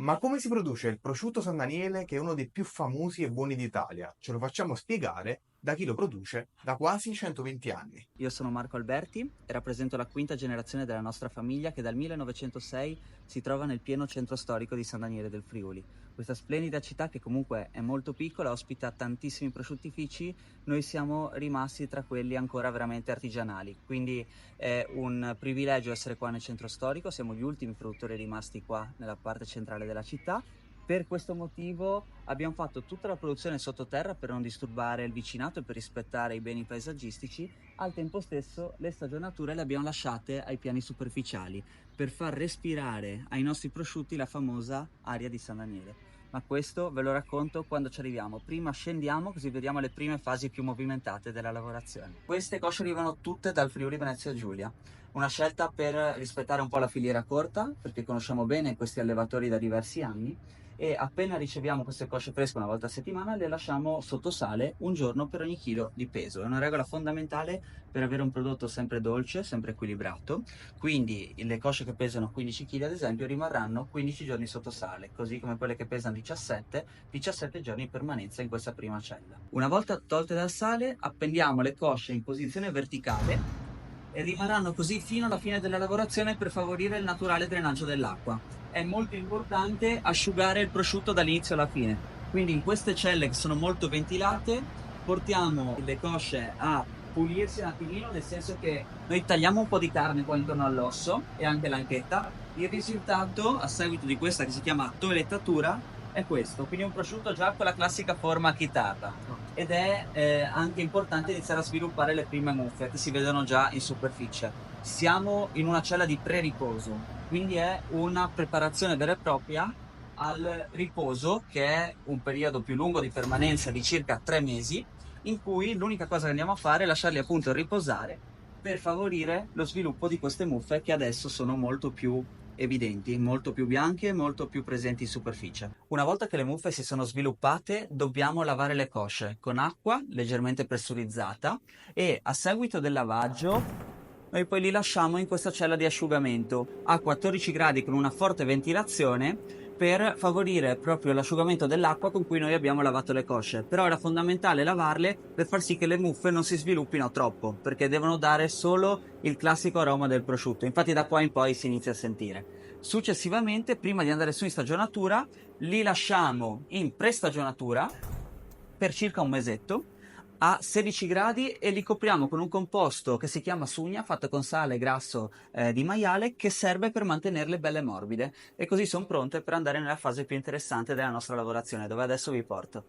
Ma come si produce il prosciutto San Daniele, che è uno dei più famosi e buoni d'Italia? Ce lo facciamo spiegare da chi lo produce da quasi 120 anni. Io sono Marco Alberti e rappresento la quinta generazione della nostra famiglia che dal 1906 si trova nel pieno centro storico di San Daniele del Friuli. Questa splendida città che comunque è molto piccola, ospita tantissimi prosciuttifici, noi siamo rimasti tra quelli ancora veramente artigianali, quindi è un privilegio essere qua nel centro storico, siamo gli ultimi produttori rimasti qua nella parte centrale della città. Per questo motivo abbiamo fatto tutta la produzione sottoterra per non disturbare il vicinato e per rispettare i beni paesaggistici. Al tempo stesso le stagionature le abbiamo lasciate ai piani superficiali per far respirare ai nostri prosciutti la famosa aria di San Daniele. Ma questo ve lo racconto quando ci arriviamo. Prima scendiamo così vediamo le prime fasi più movimentate della lavorazione. Queste cosce arrivano tutte dal Friuli Venezia Giulia. Una scelta per rispettare un po' la filiera corta, perché conosciamo bene questi allevatori da diversi anni, e appena riceviamo queste cosce fresche una volta a settimana le lasciamo sotto sale un giorno per ogni chilo di peso. È una regola fondamentale per avere un prodotto sempre dolce, sempre equilibrato. Quindi le cosce che pesano 15 kg ad esempio rimarranno 15 giorni sotto sale, così come quelle che pesano 17 giorni di permanenza in questa prima cella. Una volta tolte dal sale appendiamo le cosce in posizione verticale e rimarranno così fino alla fine della lavorazione per favorire il naturale drenaggio dell'acqua. È molto importante asciugare il prosciutto dall'inizio alla fine, quindi in queste celle che sono molto ventilate portiamo le cosce a pulirsi un attimino, nel senso che noi tagliamo un po' di carne qua intorno all'osso e anche l'anchetta. Il risultato a seguito di questa che si chiama toelettatura è questo, quindi un prosciutto già con la classica forma chitarra, ed è anche importante iniziare a sviluppare le prime muffe che si vedono già in superficie. Siamo in una cella di pre-riposo, quindi è una preparazione vera e propria al riposo, che è un periodo più lungo di permanenza di circa 3 mesi, in cui l'unica cosa che andiamo a fare è lasciarli appunto riposare per favorire lo sviluppo di queste muffe che adesso sono molto più evidenti, molto più bianche, molto più presenti in superficie. Una volta che le muffe si sono sviluppate, dobbiamo lavare le cosce con acqua leggermente pressurizzata e a seguito del lavaggio noi poi li lasciamo in questa cella di asciugamento a 14 gradi con una forte ventilazione per favorire proprio l'asciugamento dell'acqua con cui noi abbiamo lavato le cosce. Però era fondamentale lavarle per far sì che le muffe non si sviluppino troppo, perché devono dare solo il classico aroma del prosciutto. Infatti da qua in poi si inizia a sentire. Successivamente, prima di andare su in stagionatura, li lasciamo in prestagionatura per circa un mesetto a 16 gradi e li copriamo con un composto che si chiama sugna, fatto con sale e grasso di maiale, che serve per mantenerle belle morbide, e così sono pronte per andare nella fase più interessante della nostra lavorazione, dove adesso vi porto.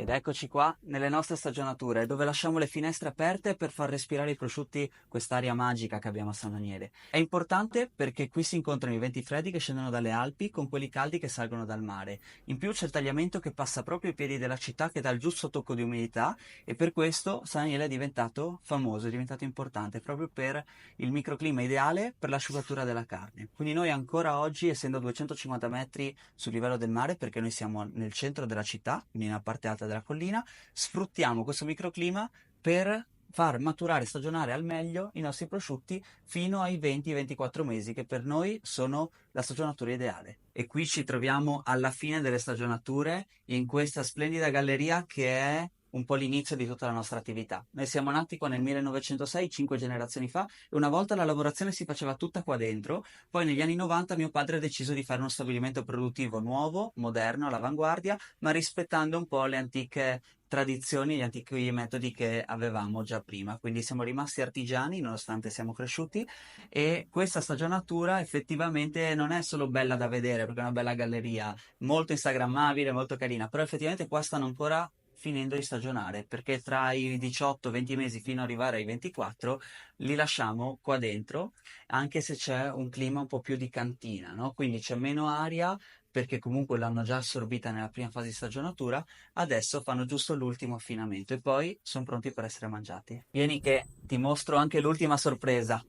Ed eccoci qua nelle nostre stagionature, dove lasciamo le finestre aperte per far respirare i prosciutti quest'aria magica che abbiamo a San Daniele. È importante perché qui si incontrano i venti freddi che scendono dalle Alpi con quelli caldi che salgono dal mare. In più c'è il tagliamento che passa proprio ai piedi della città, che dà il giusto tocco di umidità, e per questo San Daniele è diventato famoso, è diventato importante, proprio per il microclima ideale per l'asciugatura della carne. Quindi noi ancora oggi, essendo a 250 metri sul livello del mare, perché noi siamo nel centro della città, quindi nella parte alta della collina, sfruttiamo questo microclima per far maturare e stagionare al meglio i nostri prosciutti fino ai 20-24 mesi, che per noi sono la stagionatura ideale. E qui ci troviamo alla fine delle stagionature, in questa splendida galleria che è un po' l'inizio di tutta la nostra attività. Noi siamo nati qua nel 1906, 5 generazioni fa, e una volta la lavorazione si faceva tutta qua dentro. Poi negli anni 90 mio padre ha deciso di fare uno stabilimento produttivo nuovo, moderno, all'avanguardia, ma rispettando un po' le antiche tradizioni, gli antichi metodi che avevamo già prima. Quindi siamo rimasti artigiani nonostante siamo cresciuti, e questa stagionatura effettivamente non è solo bella da vedere perché è una bella galleria, molto instagrammabile, molto carina, però effettivamente qua stanno ancora finendo di stagionare, perché tra i 18-20 mesi fino ad arrivare ai 24 li lasciamo qua dentro, anche se c'è un clima un po' più di cantina, no? Quindi c'è meno aria perché comunque l'hanno già assorbita nella prima fase di stagionatura, adesso fanno giusto l'ultimo affinamento e poi sono pronti per essere mangiati. Vieni che ti mostro anche l'ultima sorpresa.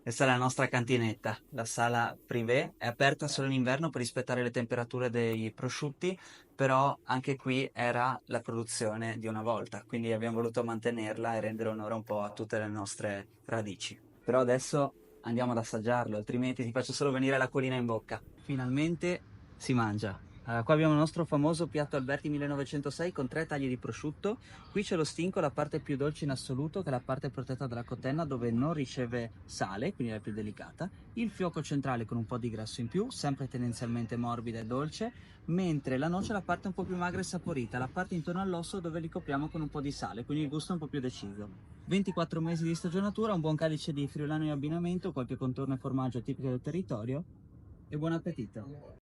Questa è la nostra cantinetta, la sala privé, è aperta solo in inverno per rispettare le temperature dei prosciutti, però anche qui era la produzione di una volta, quindi abbiamo voluto mantenerla e rendere onore un po' a tutte le nostre radici. Però adesso andiamo ad assaggiarlo, altrimenti ti faccio solo venire l'acquolina in bocca. Finalmente si mangia. Qua abbiamo il nostro famoso piatto Alberti 1906 con 3 tagli di prosciutto. Qui c'è lo stinco, la parte più dolce in assoluto, che è la parte protetta dalla cotenna dove non riceve sale, quindi è la più delicata. Il fiocco centrale con un po' di grasso in più, sempre tendenzialmente morbida e dolce, mentre la noce è la parte un po' più magra e saporita, la parte intorno all'osso dove li copriamo con un po' di sale, quindi il gusto è un po' più deciso. 24 mesi di stagionatura, un buon calice di friulano in abbinamento, qualche contorno e formaggio tipico del territorio e buon appetito!